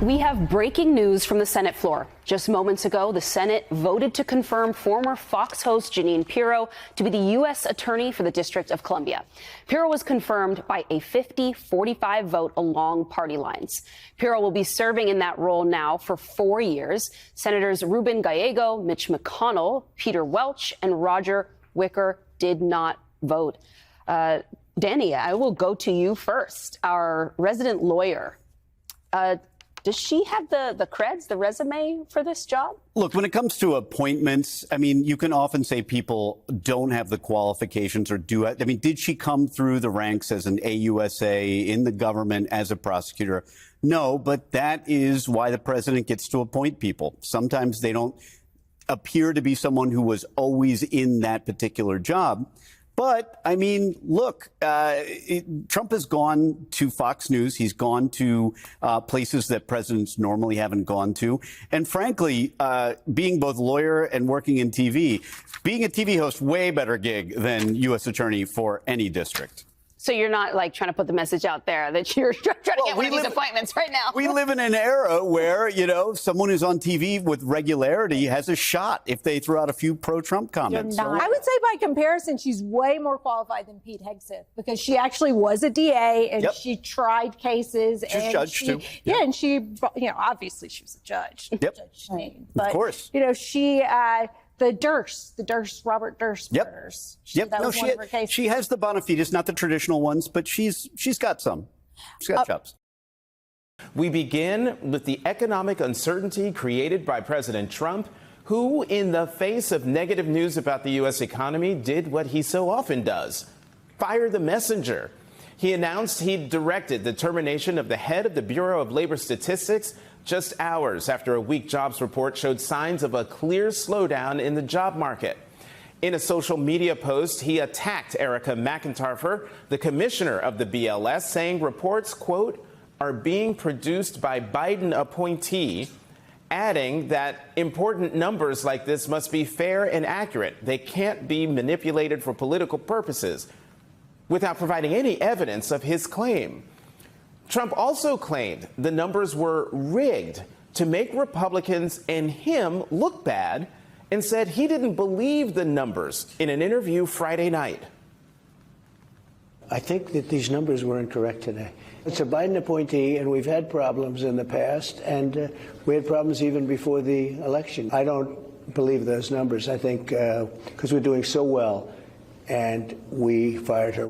We have breaking news from the Senate floor. Just moments ago, the Senate voted to confirm former Fox host Jeanine Pirro to be the U.S. Attorney for the District of Columbia. Pirro was confirmed by a 50-45 vote along party lines. Pirro will be serving in that role now for 4 years. Senators Ruben Gallego, Mitch McConnell, Peter Welch, and Roger Wicker did not vote. Danny, I will go to you first, our resident lawyer. Does she have the creds, the resume for this job? Look, when it comes to appointments, I mean, you can often say people don't have the qualifications or do. I mean, did she come through the ranks as an AUSA in the government as a prosecutor? No, but that is why the president gets to appoint people. Sometimes they don't appear to be someone who was always in that particular job. But, I mean, look, Trump has gone to Fox News. He's gone to places that presidents normally haven't gone to. And frankly, being both lawyer and working in TV, being a TV host, way better gig than U.S. Attorney for any district. So you're not like trying to put the message out there that you're trying to get one of these appointments right now. We live in an era where, you know, someone who's on TV with regularity has a shot if they throw out a few pro-Trump comments. I would say by comparison, she's way more qualified than Pete Hegseth because she actually was a DA and she tried cases. She's and judge too. Yeah, and she, you know, obviously she was a judge. Yep. Judge Shane. But, of course. You know, she... Robert Durst murders. She has the bona fides, not the traditional ones, but she's got some. She's got chops. We begin with the economic uncertainty created by President Trump, who, in the face of negative news about the U.S. economy, did what he so often does: fire the messenger. He announced he'd directed the termination of the head of the Bureau of Labor Statistics just hours after a weak jobs report showed signs of a clear slowdown in the job market. In a social media post, he attacked Erica McIntyre, the commissioner of the BLS, saying reports, quote, are being produced by Biden appointee, adding that important numbers like this must be fair and accurate. They can't be manipulated for political purposes, without providing any evidence of his claim. Trump also claimed the numbers were rigged to make Republicans and him look bad, and said he didn't believe the numbers in an interview Friday night. I think that these numbers were incorrect today. It's a Biden appointee, and we've had problems in the past, and we had problems even before the election. I don't believe those numbers. I think because we're doing so well, and we fired her.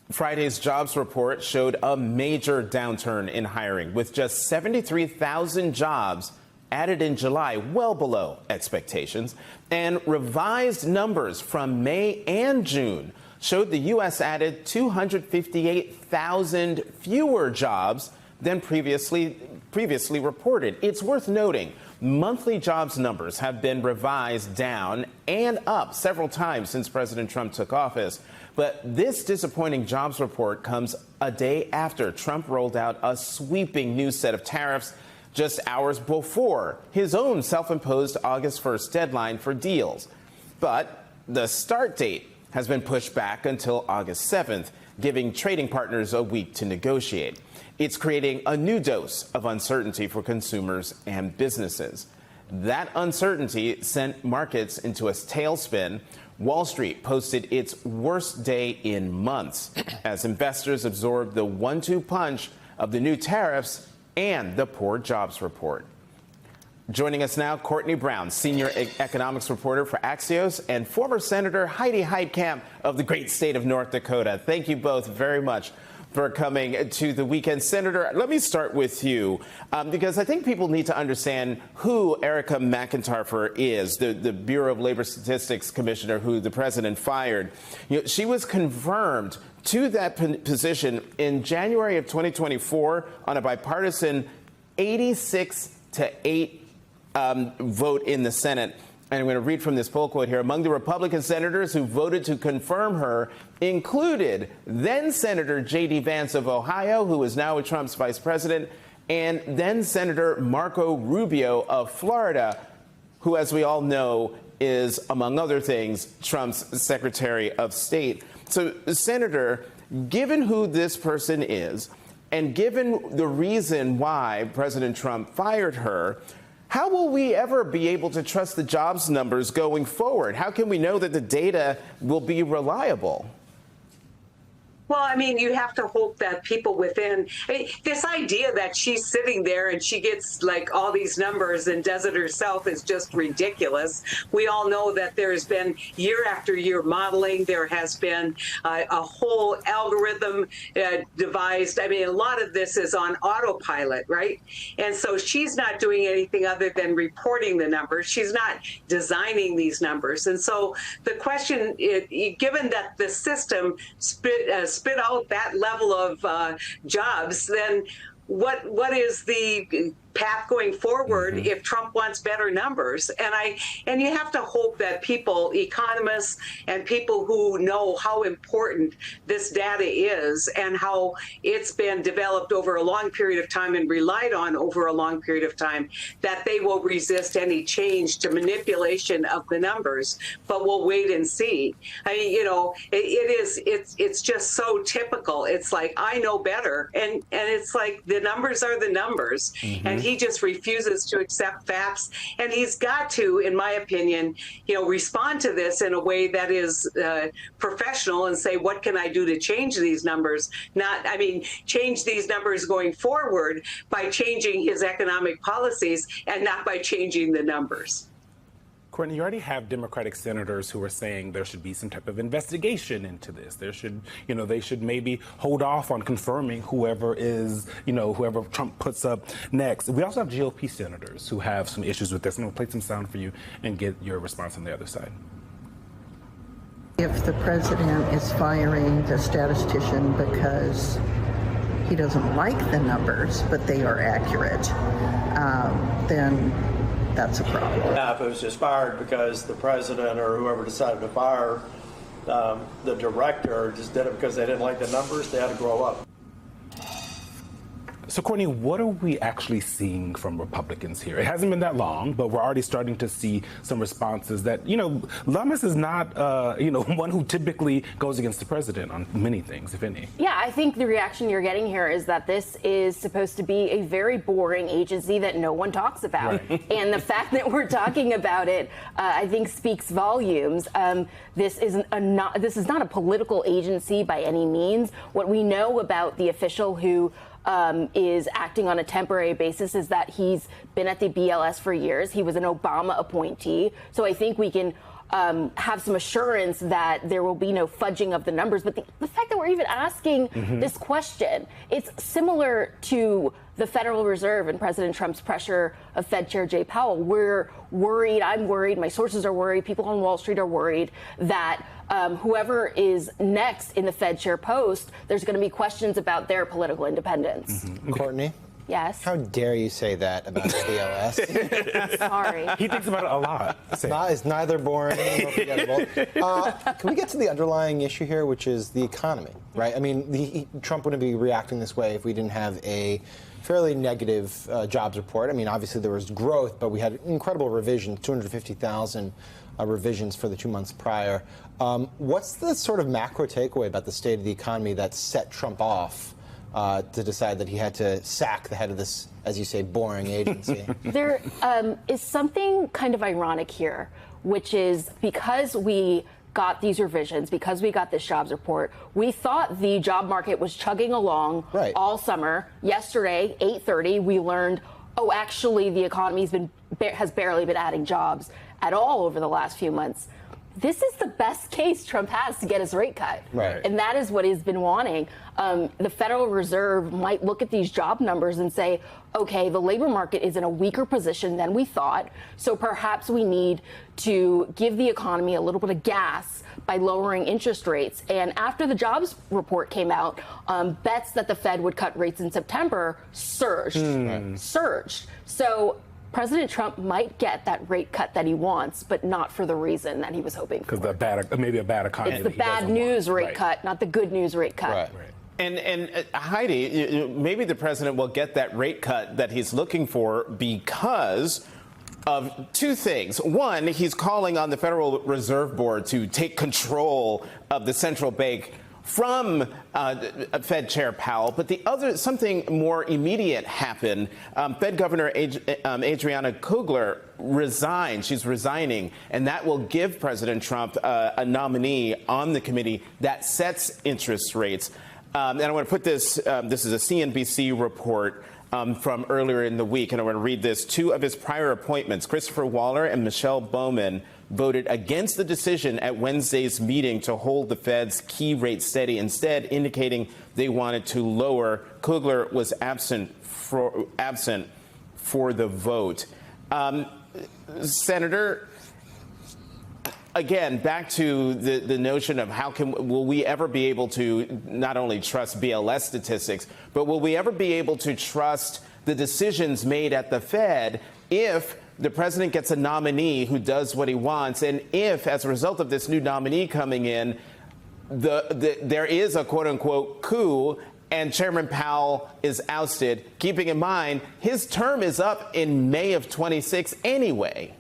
Friday's jobs report showed a major downturn in hiring, with just 73,000 jobs added in July, well below expectations. And revised numbers from May and June showed the U.S. added 258,000 fewer jobs than previously reported. It's worth noting, monthly jobs numbers have been revised down and up several times since President Trump took office. But this disappointing jobs report comes a day after Trump rolled out a sweeping new set of tariffs just hours before his own self-imposed August 1st deadline for deals. But the start date has been pushed back until August 7th, giving trading partners a week to negotiate. It's creating a new dose of uncertainty for consumers and businesses. That uncertainty sent markets into a tailspin. Wall Street posted its worst day in months as investors absorbed the 1-2 punch of the new tariffs and the poor jobs report. Joining us now, Courtney Brown, senior economics reporter for Axios, and former Senator Heidi Heitkamp of the great state of North Dakota. Thank you both very much for coming to the weekend. Senator, let me start with you, because I think people need to understand who Erica McIntyre is, the Bureau of Labor Statistics commissioner who the president fired. You know, she was confirmed to that position in January of 2024 on a bipartisan 86-8 vote in the Senate. And I'm going to read from this poll quote here. Among the Republican senators who voted to confirm her included then Senator J.D. Vance of Ohio, who is now Trump's vice president, and then Senator Marco Rubio of Florida, who, as we all know, is, among other things, Trump's Secretary of State. So, Senator, given who this person is And given the reason why President Trump fired her, how will we ever be able to trust the jobs numbers going forward? How can we know that the data will be reliable? Well, I mean, you have to hope that people within this idea that she's sitting there and she gets like all these numbers and does it herself is just ridiculous. We all know that there's been year after year modeling. There has been a whole algorithm devised. I mean, a lot of this is on autopilot, right? And so she's not doing anything other than reporting the numbers. She's not designing these numbers. And so the question, given that the system spit out that level of jobs, then what is the path going forward if Trump wants better numbers? And you have to hope that people, economists and people who know how important this data is and how it's been developed over a long period of time and relied on over a long period of time, that they will resist any change to manipulation of the numbers. But we'll wait and see. I mean, you know, it's just so typical. It's like, I know better. And it's like the numbers are the numbers. And he just refuses to accept facts. And he's got to, in my opinion, you know, respond to this in a way that is professional and say, what can I do to change these numbers? Change these numbers going forward by changing his economic policies and not by changing the numbers. Courtney, you already have Democratic senators who are saying there should be some type of investigation into this. There should, you know, they should maybe hold off on confirming whoever Trump puts up next. We also have GOP senators who have some issues with this. I'm going to play some sound for you and get your response on the other side. If the president is firing the statistician because he doesn't like the numbers, but they are accurate, then that's a problem. Now, if it was just fired because the president or whoever decided to fire the director just did it because they didn't like the numbers, they had to grow up. So, Courtney, what are we actually seeing from Republicans here? It hasn't been that long, but we're already starting to see some responses that, you know, Lummis is not, one who typically goes against the president on many things, if any. Yeah, I think the reaction you're getting here is that this is supposed to be a very boring agency that no one talks about. Right. And the fact that we're talking about it, I think, speaks volumes. This is not a political agency by any means. What we know about the official who is acting on a temporary basis is that he's been at the BLS for years. He was an Obama appointee. So I think we can have some assurance that there will be no fudging of the numbers. But the fact that we're even asking this question, it's similar to the Federal Reserve and President Trump's pressure of Fed Chair Jay Powell. We're worried, I'm worried, my sources are worried, people on Wall Street are worried that whoever is next in the Fed chair post, there's going to be questions about their political independence. Courtney? Yes? How dare you say that about the BLS? Sorry. He thinks about it a lot. It's neither boring nor forgettable. Can we get to the underlying issue here, which is the economy, right? I mean, Trump wouldn't be reacting this way if we didn't have a fairly negative jobs report. I mean, obviously there was growth, but we had incredible revisions, 250,000 revisions for the 2 months prior. What's the sort of macro takeaway about the state of the economy that set Trump off to decide that he had to sack the head of this, as you say, boring agency? There is something kind of ironic here, which is because we got these revisions, because we got this jobs report, we thought the job market was chugging along all summer. Yesterday, 8:30, we learned, oh, actually, the economy has barely been adding jobs at all over the last few months. This is the best case Trump has to get his rate cut. Right. And that is what he's been wanting. The Federal Reserve might look at these job numbers and say, okay, the labor market is in a weaker position than we thought, so perhaps we need to give the economy a little bit of gas by lowering interest rates. And after the jobs report came out, bets that the Fed would cut rates in September surged. So President Trump might get that rate cut that he wants, but not for the reason that he was hoping for. Because maybe a bad economy. It's the bad news rate cut, not the good news rate cut. Right. And Heidi, maybe the president will get that rate cut that he's looking for because of two things. One, he's calling on the Federal Reserve Board to take control of the central bank from Fed Chair Powell. But something more immediate happened. Fed Governor Adriana Kugler resigned. She's resigning, and that will give President Trump a nominee on the committee that sets interest rates. And I want to put this, this is a CNBC report from earlier in the week, and I want to read this. Two of his prior appointments, Christopher Waller and Michelle Bowman, voted against the decision at Wednesday's meeting to hold the Fed's key rate steady, instead indicating they wanted to lower. Kugler was absent for the vote. Senator, again, back to the notion of will we ever be able to not only trust BLS statistics, but will we ever be able to trust the decisions made at the Fed if the president gets a nominee who does what he wants, and if, as a result of this new nominee coming in, there is a quote-unquote coup and Chairman Powell is ousted, keeping in mind his term is up in May of 26 anyway?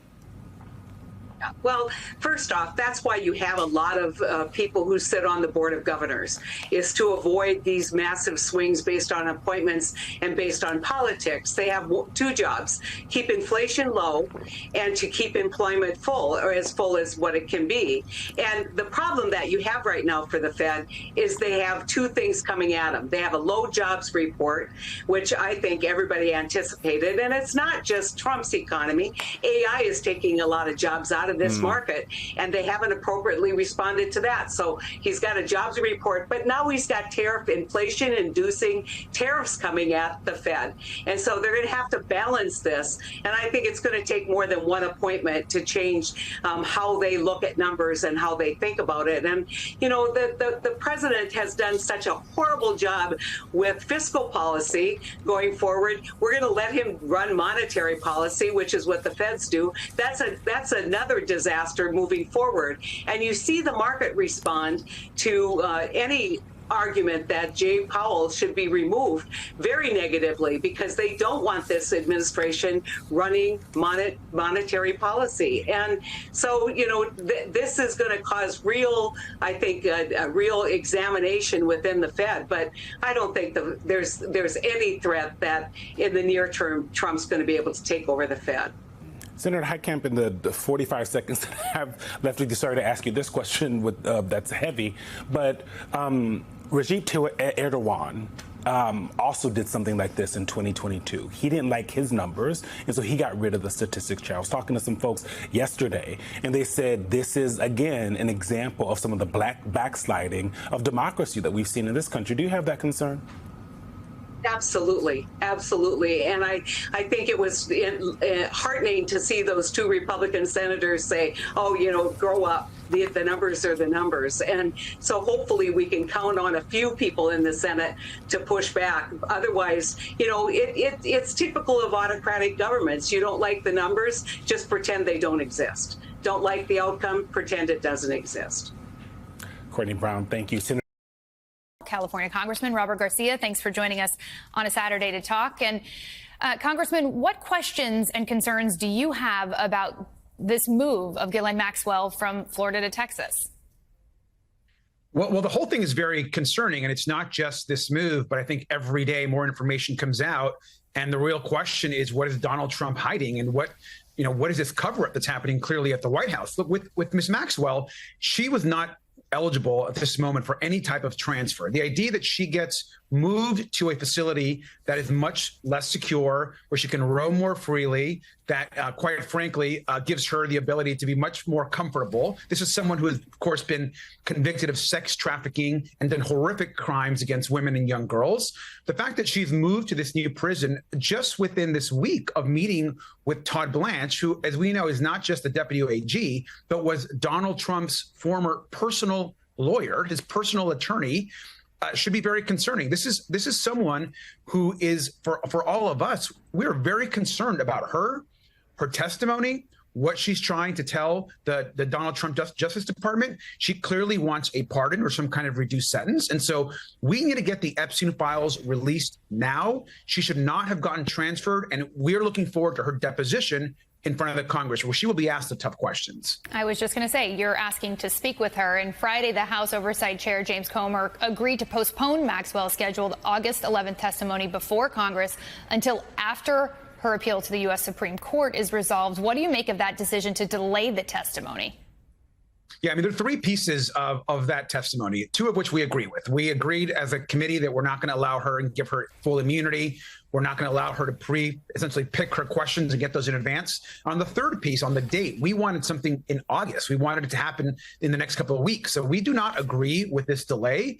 Well, first off, that's why you have a lot of people who sit on the Board of Governors, is to avoid these massive swings based on appointments and based on politics. They have two jobs: keep inflation low and to keep employment full, or as full as what it can be. And the problem that you have right now for the Fed is they have two things coming at them. They have a low jobs report, which I think everybody anticipated, and it's not just Trump's economy. AI is taking a lot of jobs out of this market, and they haven't appropriately responded to that. So he's got a jobs report, but now he's got tariff inflation inducing tariffs coming at the Fed. And so they're going to have to balance this. And I think it's going to take more than one appointment to change how they look at numbers and how they think about it. And, you know, the president has done such a horrible job with fiscal policy going forward. We're going to let him run monetary policy, which is what the Feds do. That's another disaster moving forward. And you see the market respond to any argument that Jay Powell should be removed very negatively, because they don't want this administration running monetary policy. And so, you know, this is going to cause real, I think, a real examination within the Fed. But I don't think there's any threat that in the near term Trump's going to be able to take over the Fed. Senator Heitkamp, in the 45 seconds that I have left with you, sorry to ask you this question that's heavy, but Recep Tayyip Erdogan also did something like this in 2022. He didn't like his numbers, and so he got rid of the statistics chair. I was talking to some folks yesterday, and they said this is, again, an example of some of the backsliding of democracy that we've seen in this country. Do you have that concern? Absolutely. Absolutely. And I think it was heartening to see those two Republican senators say, oh, you know, grow up. The numbers are the numbers. And so hopefully we can count on a few people in the Senate to push back. Otherwise, you know, it's typical of autocratic governments. You don't like the numbers, just pretend they don't exist. Don't like the outcome, pretend it doesn't exist. Courtney Brown, thank you. Senator California Congressman Robert Garcia, thanks for joining us on a Saturday to talk. And Congressman, what questions and concerns do you have about this move of Ghislaine Maxwell from Florida to Texas? Well, the whole thing is very concerning, and it's not just this move, but I think every day more information comes out, and the real question is, what is Donald Trump hiding, and what is this cover-up that's happening clearly at the White House? Look, with Ms. Maxwell, she was not eligible at this moment for any type of transfer. The idea that she gets moved to a facility that is much less secure, where she can roam more freely, that quite frankly gives her the ability to be much more comfortable. This is someone who has, of course, been convicted of sex trafficking and done horrific crimes against women and young girls. The fact that she's moved to this new prison just within this week of meeting with Todd Blanche, who, as we know, is not just the deputy AG, but was Donald Trump's former personal lawyer, his personal attorney, should be very concerning. This is someone who is, for all of us, we're very concerned about her testimony, what she's trying to tell the Donald Trump Justice Department. She clearly wants a pardon or some kind of reduced sentence. And so we need to get the Epstein files released now. She should not have gotten transferred. And we're looking forward to her deposition in front of the Congress, where she will be asked the tough questions. I was just going to say, you're asking to speak with her. And Friday, the House Oversight Chair, James Comer, agreed to postpone Maxwell's scheduled August 11th testimony before Congress until after her appeal to the U.S. Supreme Court is resolved. What do you make of that decision to delay the testimony? Yeah, I mean, there are three pieces of that testimony, two of which we agree with. We agreed as a committee that we're not going to allow her and give her full immunity. We're not going to allow her to essentially pick her questions and get those in advance. On the third piece, on the date, we wanted something in August. We wanted it to happen in the next couple of weeks. So we do not agree with this delay.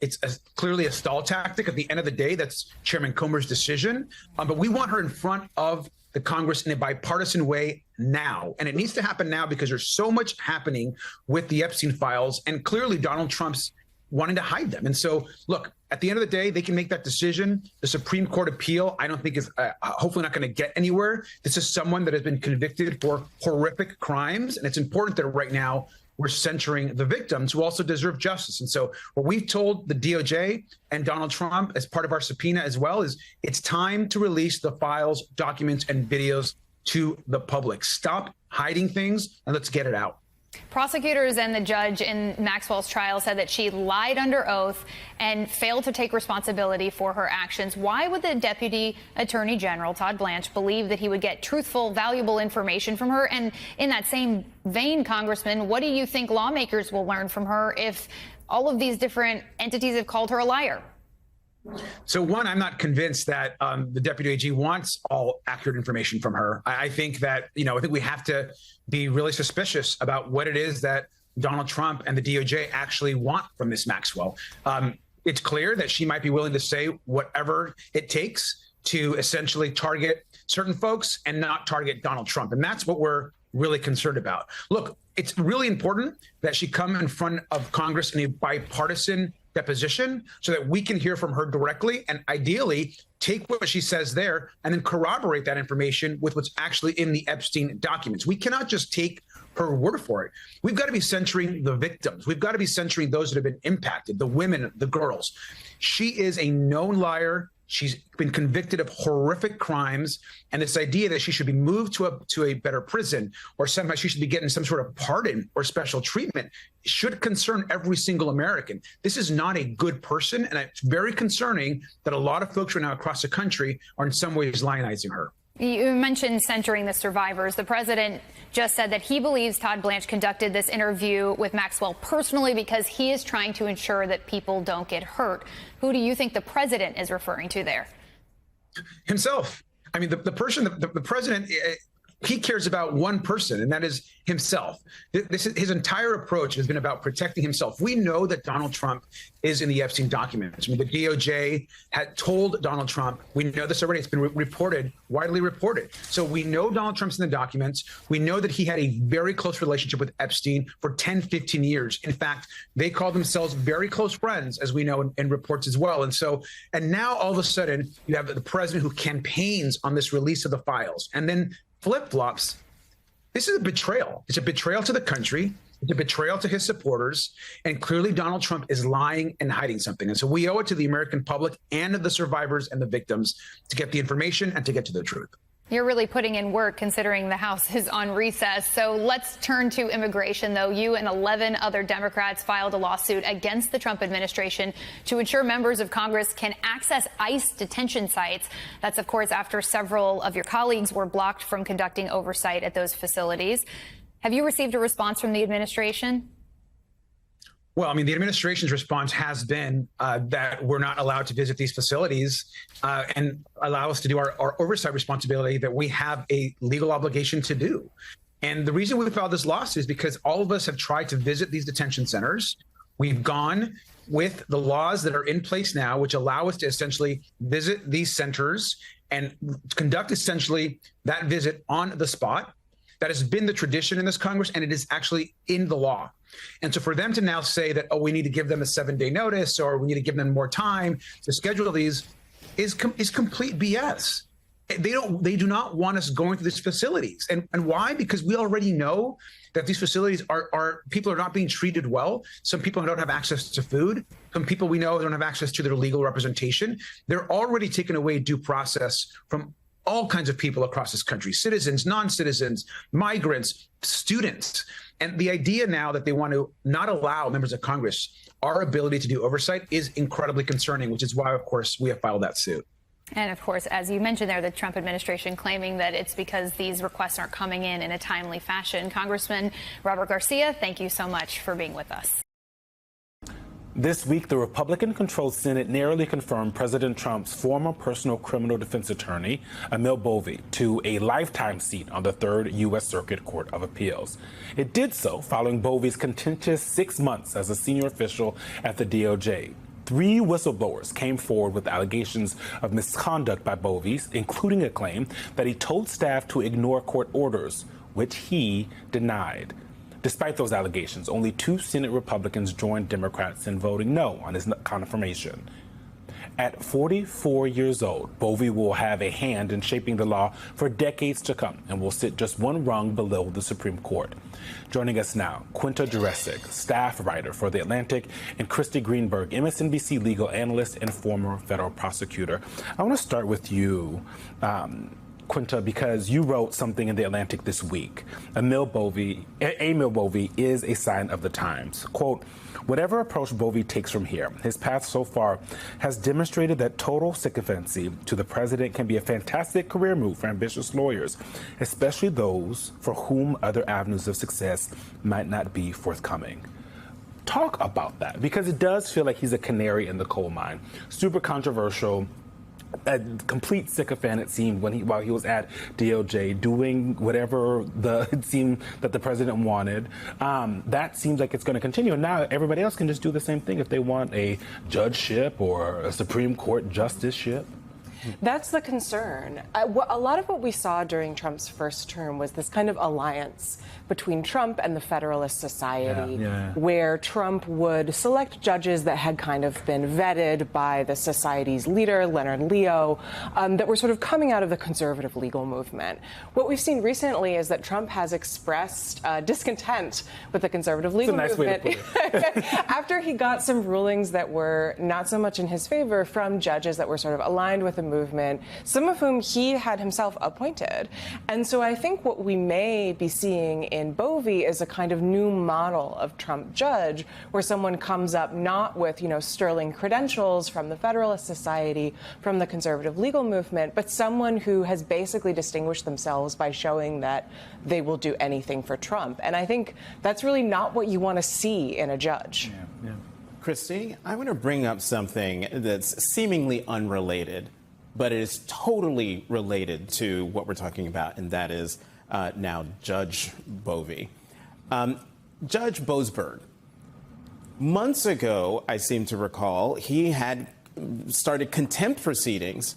It's clearly a stall tactic. At the end of the day, that's Chairman Comer's decision. But we want her in front of the Congress in a bipartisan way now. And it needs to happen now because there's so much happening with the Epstein files, and clearly Donald Trump's wanting to hide them. And so, look, at the end of the day, they can make that decision. The Supreme Court appeal, I don't think is hopefully not going to get anywhere. This is someone that has been convicted for horrific crimes. And it's important that right now we're censuring the victims who also deserve justice. And so what we've told the DOJ and Donald Trump as part of our subpoena as well is it's time to release the files, documents, and videos to the public. Stop hiding things and let's get it out. Prosecutors and the judge in Maxwell's trial said that she lied under oath and failed to take responsibility for her actions. Why would the Deputy Attorney General, Todd Blanche, believe that he would get truthful, valuable information from her? And in that same vein, Congressman, what do you think lawmakers will learn from her if all of these different entities have called her a liar? So one, I'm not convinced that the Deputy AG wants all accurate information from her. I think that, I think we have to be really suspicious about what it is that Donald Trump and the DOJ actually want from Ms. Maxwell. It's clear that she might be willing to say whatever it takes to essentially target certain folks and not target Donald Trump. And that's what we're really concerned about. Look, it's really important that she come in front of Congress in a bipartisan deposition so that we can hear from her directly and ideally take what she says there and then corroborate that information with what's actually in the Epstein documents. We cannot just take her word for it. We've got to be censoring the victims. We've got to be censoring those that have been impacted, the women, the girls. She is a known liar. She's been convicted of horrific crimes, and this idea that she should be moved to a better prison or somehow she should be getting some sort of pardon or special treatment should concern every single American. This is not a good person, and it's very concerning that a lot of folks right now across the country are in some ways lionizing her. You mentioned censoring the survivors. The president just said that he believes Todd Blanche conducted this interview with Maxwell personally because he is trying to ensure that people don't get hurt. Who do you think the president is referring to there? Himself. I mean, the president, he cares about one person, and that is himself. His entire approach has been about protecting himself. We know that Donald Trump is in the Epstein documents. I mean, the DOJ had told Donald Trump, we know this already, it's been reported, widely reported. So we know Donald Trump's in the documents. We know that he had a very close relationship with Epstein for 10, 15 years. In fact, they call themselves very close friends, as we know in reports as well. And now all of a sudden, you have the president who campaigns on this release of the files and then flip-flops. This is a betrayal. It's a betrayal to the country. It's a betrayal to his supporters. And clearly Donald Trump is lying and hiding something. And so we owe it to the American public and to the survivors and the victims to get the information and to get to the truth. You're really putting in work considering the House is on recess. So let's turn to immigration, though. You and 11 other Democrats filed a lawsuit against the Trump administration to ensure members of Congress can access ICE detention sites. That's, of course, after several of your colleagues were blocked from conducting oversight at those facilities. Have you received a response from the administration? Well, I mean, the administration's response has been that we're not allowed to visit these facilities and allow us to do our oversight responsibility that we have a legal obligation to do. And the reason we filed this lawsuit is because all of us have tried to visit these detention centers. We've gone with the laws that are in place now, which allow us to essentially visit these centers and conduct essentially that visit on the spot. That has been the tradition in this Congress, and it is actually in the law. And so for them to now say that, oh, we need to give them a 7-day notice or we need to give them more time to schedule these is complete BS. They do not want us going to these facilities. And why? Because we already know that these facilities are people are not being treated well. Some people don't have access to food. Some people we know don't have access to their legal representation. They're already taking away due process from all kinds of people across this country, citizens, non-citizens, migrants, students. And the idea now that they want to not allow members of Congress our ability to do oversight is incredibly concerning, which is why, of course, we have filed that suit. And of course, as you mentioned there, the Trump administration claiming that it's because these requests aren't coming in a timely fashion. Congressman Robert Garcia, thank you so much for being with us. This week, the Republican-controlled Senate narrowly confirmed President Trump's former personal criminal defense attorney, Emil Bovee, to a lifetime seat on the Third U.S. Circuit Court of Appeals. It did so following Bovee's contentious 6 months as a senior official at the DOJ. 3 whistleblowers came forward with allegations of misconduct by Bovee, including a claim that he told staff to ignore court orders, which he denied. Despite those allegations, only 2 Senate Republicans joined Democrats in voting no on his confirmation. At 44 years old, Bovee will have a hand in shaping the law for decades to come and will sit just one rung below the Supreme Court. Joining us now, Quinta Jurecic, staff writer for The Atlantic, and Christy Greenberg, MSNBC legal analyst and former federal prosecutor. I want to start with you, Quinta, because you wrote something in The Atlantic this week. Emil Bovee is a sign of the times. Quote, whatever approach Bovee takes from here, his path so far has demonstrated that total sycophancy to the president can be a fantastic career move for ambitious lawyers, especially those for whom other avenues of success might not be forthcoming. Talk about that, because it does feel like he's a canary in the coal mine. Super controversial. A complete sycophant, it seemed, while he was at DOJ doing whatever it seemed that the president wanted. That seems like it's going to continue. And now everybody else can just do the same thing if they want a judgeship or a Supreme Court justiceship. That's the concern. A lot of what we saw during Trump's first term was this kind of alliance between Trump and the Federalist Society, where Trump would select judges that had kind of been vetted by the society's leader, Leonard Leo, that were sort of coming out of the conservative legal movement. What we've seen recently is that Trump has expressed discontent with the conservative legal movement after he got some rulings that were not so much in his favor from judges that were sort of aligned with the movement, some of whom he had himself appointed. And so I think what we may be seeing in Bovee is a kind of new model of Trump judge, where someone comes up not with, sterling credentials from the Federalist Society, from the conservative legal movement, but someone who has basically distinguished themselves by showing that they will do anything for Trump. And I think that's really not what you want to see in a judge. Christy, I want to bring up something that's seemingly unrelated, but it is totally related to what we're talking about, and that is now Judge Bovee. Judge Boasberg, months ago, I seem to recall, he had started contempt proceedings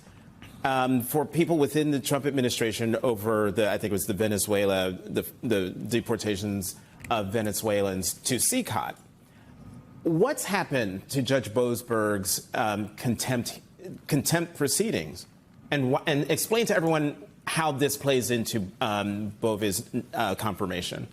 for people within the Trump administration over I think it was the Venezuela, the deportations of Venezuelans to CCOT. What's happened to Judge Boasberg's contempt proceedings, and explain to everyone how this plays into Bovee's confirmation?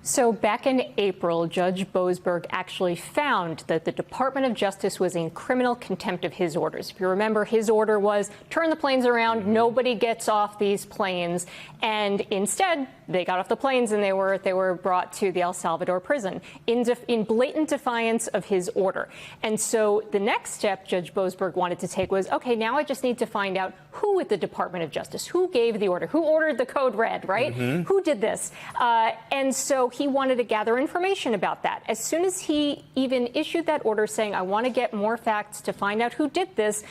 So back in April, Judge Boasberg actually found that the Department of Justice was in criminal contempt of his orders. If you remember, his order was turn the planes around, nobody gets off these planes. And instead, they got off the planes and they were brought to the El Salvador prison in blatant defiance of his order. And so the next step Judge Boasberg wanted to take was, OK, now I just need to find out who at the Department of Justice, who gave the order, who ordered the code red, right? Who did this? And so he wanted to gather information about that. As soon as he even issued that order saying, I want to get more facts to find out who did this,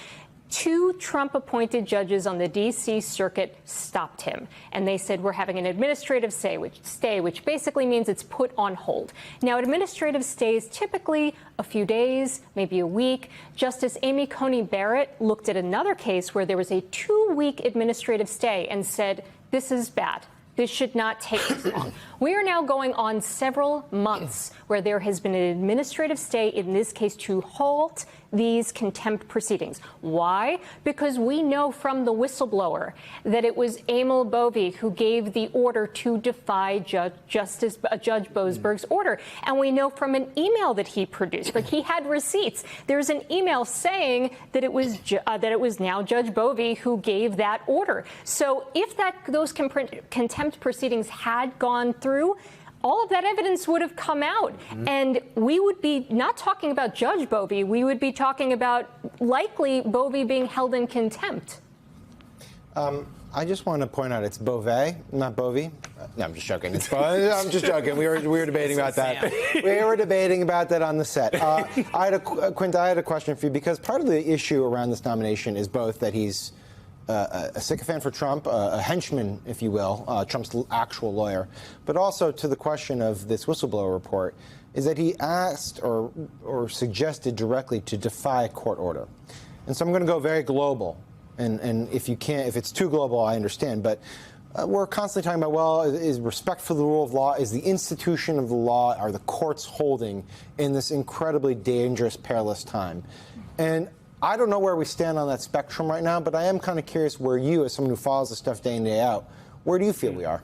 2 Trump-appointed judges on the D.C. Circuit stopped him. And they said, we're having an administrative stay, which basically means it's put on hold. Now, administrative stays typically a few days, maybe a week. Justice Amy Coney Barrett looked at another case where there was a 2-week administrative stay and said, this is bad. This should not take this long. We are now going on several months where there has been an administrative stay, in this case, to halt these contempt proceedings. Why? Because we know from the whistleblower that it was Emil Bovee who gave the order to defy Judge Boasberg's order. And we know from an email that he produced, like he had receipts. There's an email saying that it was now Judge Bovee who gave that order. So if those contempt proceedings had gone through, all of that evidence would have come out. And we would be not talking about Judge Bovee. We would be talking about likely Bovee being held in contempt. I just want to point out it's Bovee, not Bovee. No, I'm just joking. I'm just joking. We were debating about that. We were debating about that on the set. Quint, I had a question for you, because part of the issue around this nomination is both that he's a sycophant for Trump, a henchman, if you will, Trump's actual lawyer, but also to the question of this whistleblower report, is that he asked or suggested directly to defy a court order. And so I'm going to go very global. And if it's too global, I understand. But we're constantly talking about, well, is respect for the rule of law, is the institution of the law, are the courts holding in this incredibly dangerous, perilous time? And I don't know where we stand on that spectrum right now, but I am kind of curious where you, as someone who follows this stuff day in, day out, where do you feel we are?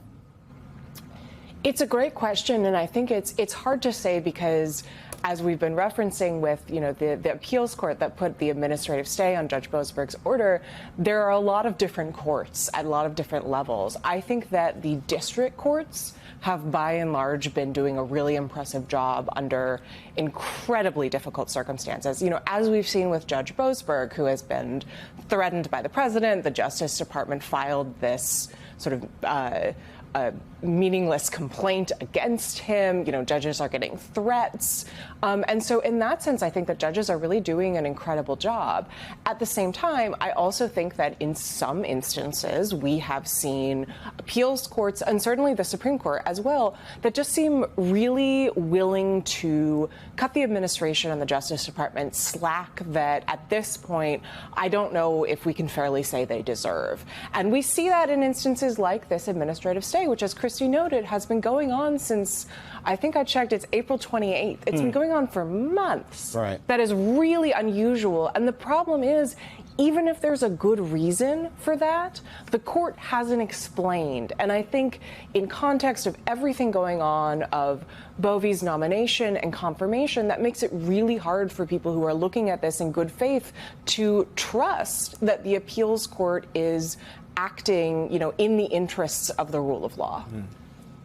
It's a great question, and I think it's hard to say because, as we've been referencing with the appeals court that put the administrative stay on Judge Boasberg's order, there are a lot of different courts at a lot of different levels. I think that the district courts have by and large been doing a really impressive job under incredibly difficult circumstances. As we've seen with Judge Boasberg, who has been threatened by the president, the Justice Department filed this sort of a meaningless complaint against him. Judges are getting threats. And so in that sense, I think that judges are really doing an incredible job. At the same time, I also think that in some instances, we have seen appeals courts, and certainly the Supreme Court as well, that just seem really willing to cut the administration and the Justice Department slack that at this point, I don't know if we can fairly say they deserve. And we see that in instances like this administrative stay, which, as Christy noted, has been going on since, I think I checked, it's April 28th. It's been going on for months. Right. That is really unusual. And the problem is, even if there's a good reason for that, the court hasn't explained. And I think in context of everything going on, of Bovee's nomination and confirmation, that makes it really hard for people who are looking at this in good faith to trust that the appeals court is acting, in the interests of the rule of law.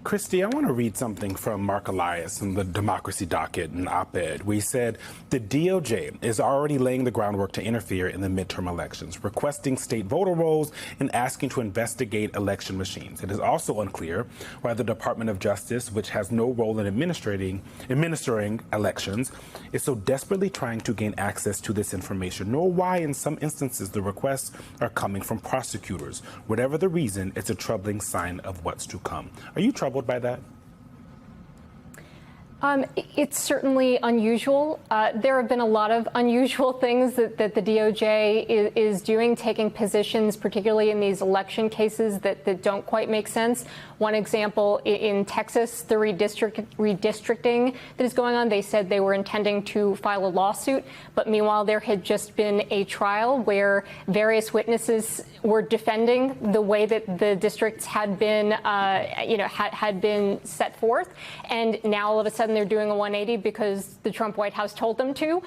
Christy, I want to read something from Mark Elias in the Democracy Docket, an op-ed. We said the DOJ is already laying the groundwork to interfere in the midterm elections, requesting state voter rolls and asking to investigate election machines. It is also unclear why the Department of Justice, which has no role in administering elections, is so desperately trying to gain access to this information, nor why in some instances the requests are coming from prosecutors. Whatever the reason, it's a troubling sign of what's to come. Are you troubled by that? It's certainly unusual. There have been a lot of unusual things that the DOJ is doing, taking positions, particularly in these election cases that don't quite make sense. One example, in Texas, the redistricting that is going on, they said they were intending to file a lawsuit, but meanwhile there had just been a trial where various witnesses were defending the way that the districts had been, had been set forth, and now all of a sudden they're doing a 180 because the Trump White House told them to.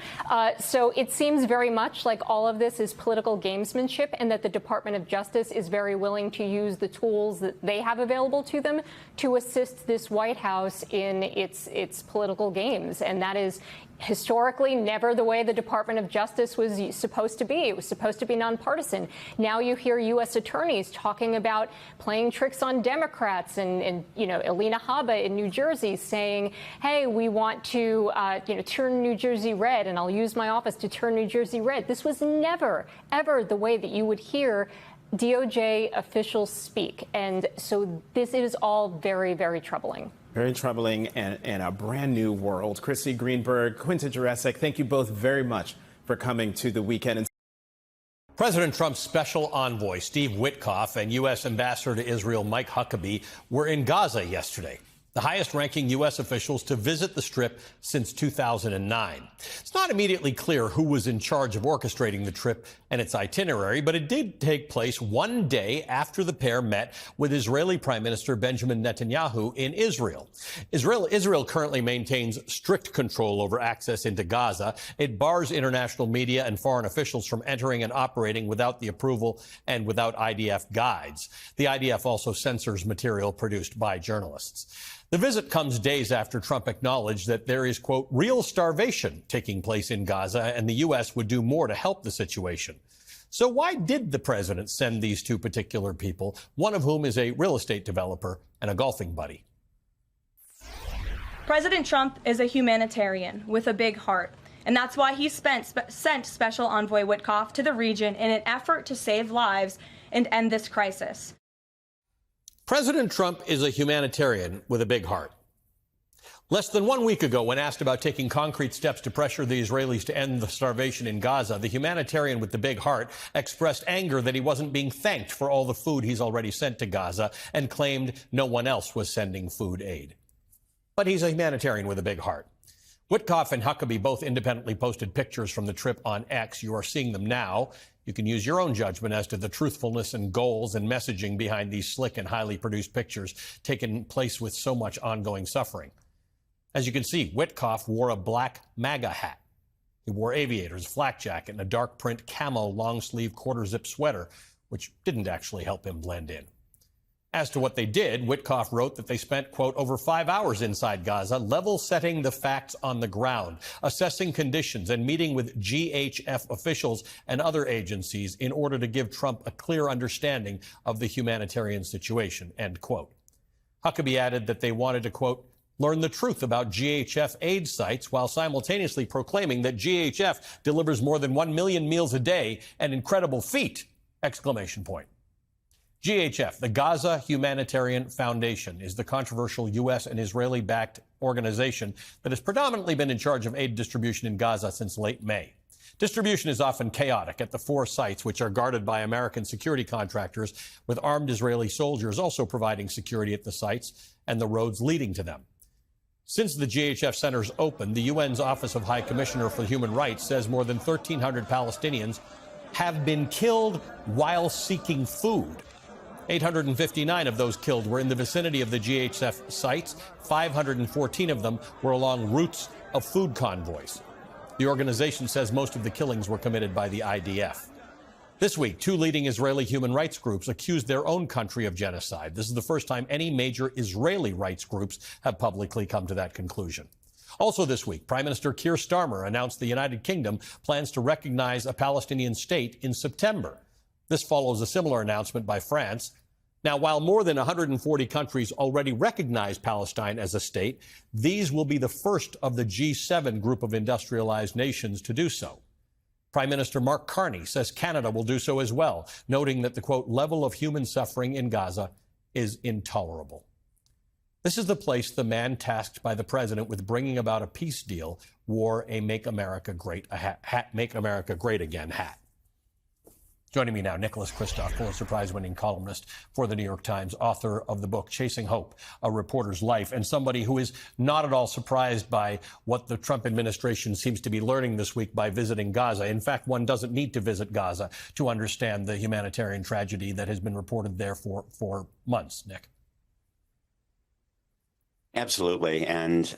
So it seems very much like all of this is political gamesmanship, and that the Department of Justice is very willing to use the tools that they have available to them to assist this White House in its political games. And that is historically never the way the Department of Justice was supposed to be. It was supposed to be nonpartisan. Now you hear U.S. attorneys talking about playing tricks on Democrats, and Alina Habba in New Jersey saying, hey, we want to turn New Jersey red, and I'll use my office to turn New Jersey red. This was never, ever the way that you would hear DOJ officials speak. And so this is all very, very troubling. Very troubling and a brand new world. Christy Greenberg, Quinta Jurecic, thank you both very much for coming to the weekend. President Trump's special envoy, Steve Witkoff, and U.S. Ambassador to Israel, Mike Huckabee, were in Gaza yesterday. the highest-ranking U.S. officials to visit the Strip since 2009. It's not immediately clear who was in charge of orchestrating the trip and its itinerary, but it did take place one day after the pair met with Israeli Prime Minister Benjamin Netanyahu in Israel. Israel currently maintains strict control over access into Gaza. It bars international media and foreign officials from entering and operating without the approval and without IDF guides. The IDF also censors material produced by journalists. The visit comes days after Trump acknowledged that there is, quote, real starvation taking place in Gaza, and the U.S. would do more to help the situation. So why did the president send these two particular people, one of whom is a real estate developer and a golfing buddy? President Trump is a humanitarian with a big heart, and that's why he sent Special Envoy Witkoff to the region in an effort to save lives and end this crisis. President Trump is a humanitarian with a big heart. Less than 1 week ago, when asked about taking concrete steps to pressure the Israelis to end the starvation in Gaza, the humanitarian with the big heart expressed anger that he wasn't being thanked for all the food he's already sent to Gaza and claimed no one else was sending food aid. But he's a humanitarian with a big heart. Witkoff and Huckabee both independently posted pictures from the trip on X. You are seeing them now. You can use your own judgment as to the truthfulness and goals and messaging behind these slick and highly produced pictures taking place with so much ongoing suffering. As you can see, Witkoff wore a black MAGA hat. He wore aviators, flak jacket, and a dark print camo long-sleeve quarter-zip sweater, which didn't actually help him blend in. As to what they did, Witkoff wrote that they spent, quote, over 5 hours inside Gaza, level-setting the facts on the ground, assessing conditions, and meeting with GHF officials and other agencies in order to give Trump a clear understanding of the humanitarian situation, end quote. Huckabee added that they wanted to, quote, learn the truth about GHF aid sites while simultaneously proclaiming that GHF delivers more than 1 million meals a day, an incredible feat, exclamation point. GHF, the Gaza Humanitarian Foundation, is the controversial U.S. and Israeli-backed organization that has predominantly been in charge of aid distribution in Gaza since late May. Distribution is often chaotic at the 4 sites, which are guarded by American security contractors, with armed Israeli soldiers also providing security at the sites and the roads leading to them. Since the GHF centers opened, the UN's Office of High Commissioner for Human Rights says more than 1,300 Palestinians have been killed while seeking food. 859 of those killed were in the vicinity of the GHF sites. 514 of them were along routes of food convoys. The organization says most of the killings were committed by the IDF. This week, 2 leading Israeli human rights groups accused their own country of genocide. This is the first time any major Israeli rights groups have publicly come to that conclusion. Also this week, Prime Minister Keir Starmer announced the United Kingdom plans to recognize a Palestinian state in September. This follows a similar announcement by France. Now, while more than 140 countries already recognize Palestine as a state, these will be the first of the G7 group of industrialized nations to do so. Prime Minister Mark Carney says Canada will do so as well, noting that the, quote, level of human suffering in Gaza is intolerable. This is the place the man tasked by the president with bringing about a peace deal wore a Make America Great Again hat. Joining me now, Nicholas Kristof, Pulitzer Prize-winning columnist for the New York Times, author of the book Chasing Hope, A Reporter's Life, and somebody who is not at all surprised by what the Trump administration seems to be learning this week by visiting Gaza. In fact, one doesn't need to visit Gaza to understand the humanitarian tragedy that has been reported there for months. Nick. Absolutely. And,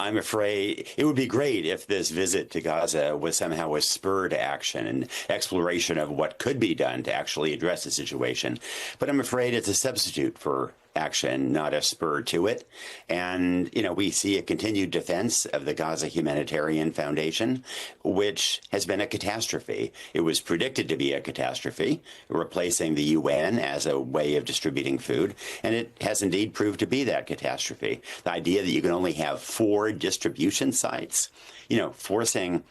I'm afraid it would be great if this visit to Gaza was somehow a spur to action and exploration of what could be done to actually address the situation. But I'm afraid it's a substitute for action, not a spur to it. And, we see a continued defense of the Gaza Humanitarian Foundation, which has been a catastrophe. It was predicted to be a catastrophe, replacing the UN as a way of distributing food. And it has indeed proved to be that catastrophe. The idea that you can only have 4 distribution sites, forcing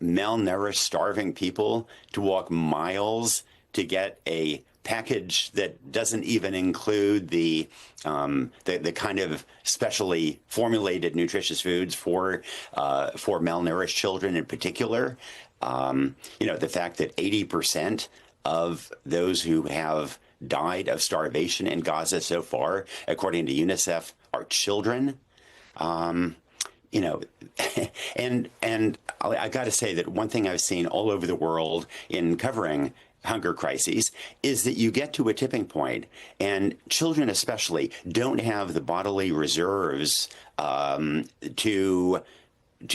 malnourished, starving people to walk miles to get a package that doesn't even include the kind of specially formulated nutritious foods for malnourished children in particular. The fact that 80% of those who have died of starvation in Gaza so far, according to UNICEF, are children. You know, and I got to say that one thing I've seen all over the world in covering hunger crises is that you get to a tipping point, and children especially don't have the bodily reserves to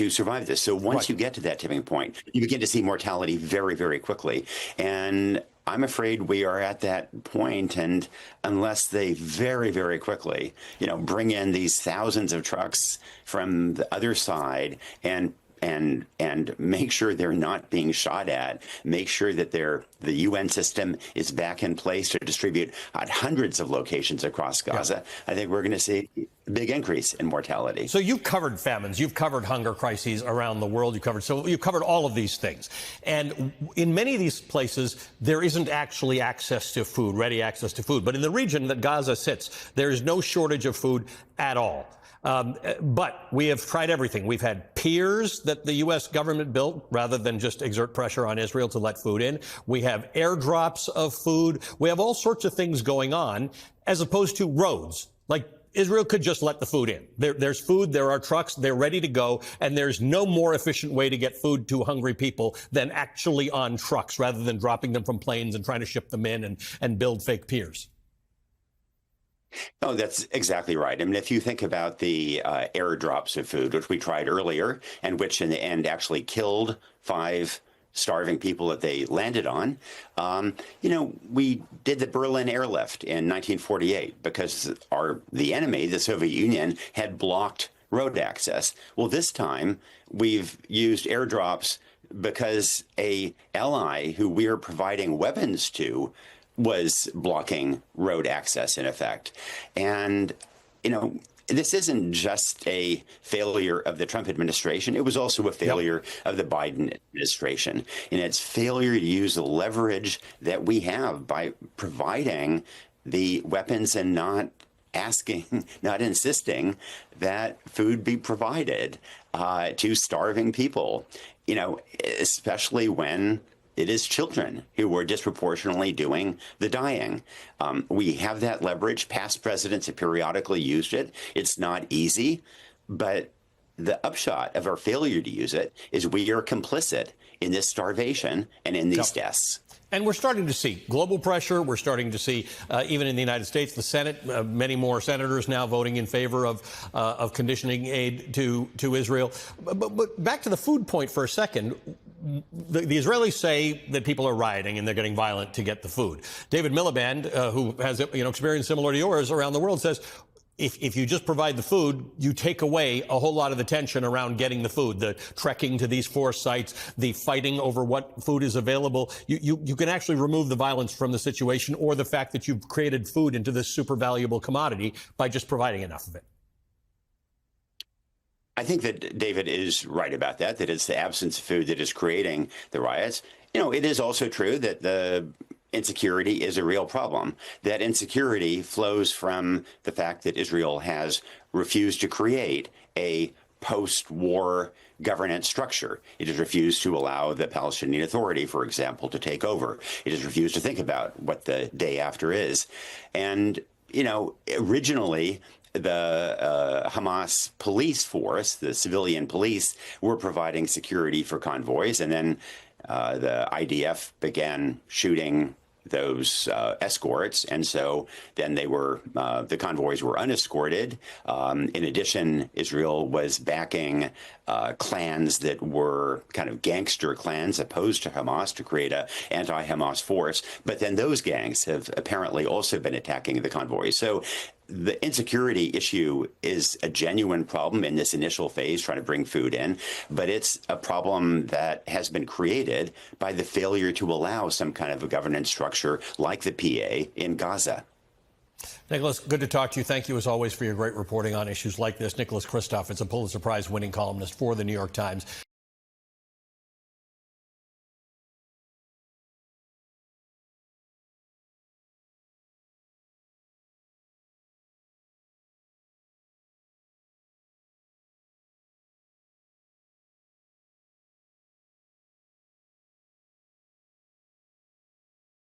survive this. So once you get to that tipping point, you begin to see mortality very, very quickly. And I'm afraid we are at that point, and unless they very, very quickly, bring in these thousands of trucks from the other side and make sure they're not being shot at, make sure that the UN system is back in place to distribute at hundreds of locations across Gaza, I think we're going to see a big increase in mortality. So you've covered famines, you've covered hunger crises around the world, you've covered all of these things. And in many of these places, there isn't actually access to food, ready access to food. But in the region that Gaza sits, there is no shortage of food at all. But we have tried everything. We've had piers that the U.S. government built rather than just exert pressure on Israel to let food in. We have airdrops of food. We have all sorts of things going on as opposed to roads. Like Israel could just let the food in. There's food, there are trucks, they're ready to go, and there's no more efficient way to get food to hungry people than actually on trucks rather than dropping them from planes and trying to ship them in and build fake piers. Oh, that's exactly right. I mean, if you think about the airdrops of food, which we tried earlier, and which in the end actually killed 5 starving people that they landed on, we did the Berlin airlift in 1948 because the enemy, the Soviet Union, had blocked road access. Well, this time we've used airdrops because a ally who we are providing weapons to was blocking road access, in effect. And, this isn't just a failure of the Trump administration. It was also a failure of the Biden administration. And it's failure to use the leverage that we have by providing the weapons and not insisting that food be provided to starving people, especially when it is children who are disproportionately doing the dying. We have that leverage. Past presidents have periodically used it. It's not easy, but the upshot of our failure to use it is we are complicit in this starvation and in these deaths. And we're starting to see global pressure. We're starting to see, even in the United States, the Senate, many more senators now voting in favor of conditioning aid to Israel. But back to the food point for a second. The Israelis say that people are rioting and they're getting violent to get the food. David Miliband, who has experience similar to yours around the world, says if you just provide the food, you take away a whole lot of the tension around getting the food, the trekking to these 4 sites, the fighting over what food is available. You can actually remove the violence from the situation or the fact that you've created food into this super valuable commodity by just providing enough of it. I think that David is right about that it's the absence of food that is creating the riots. It is also true that the insecurity is a real problem. That insecurity flows from the fact that Israel has refused to create a post-war governance structure. It has refused to allow the Palestinian Authority, for example, to take over. It has refused to think about what the day after is. And, originally, the Hamas police force, the civilian police, were providing security for convoys. And then the IDF began shooting those escorts. And so then the convoys were unescorted. In addition, Israel was backing clans that were kind of gangster clans opposed to Hamas to create an anti-Hamas force. But then those gangs have apparently also been attacking the convoys. So the insecurity issue is a genuine problem in this initial phase, trying to bring food in, but it's a problem that has been created by the failure to allow some kind of a governance structure like the PA in Gaza. Nicholas, good to talk to you. Thank you, as always, for your great reporting on issues like this. Nicholas Kristof is a Pulitzer Prize winning columnist for the New York Times.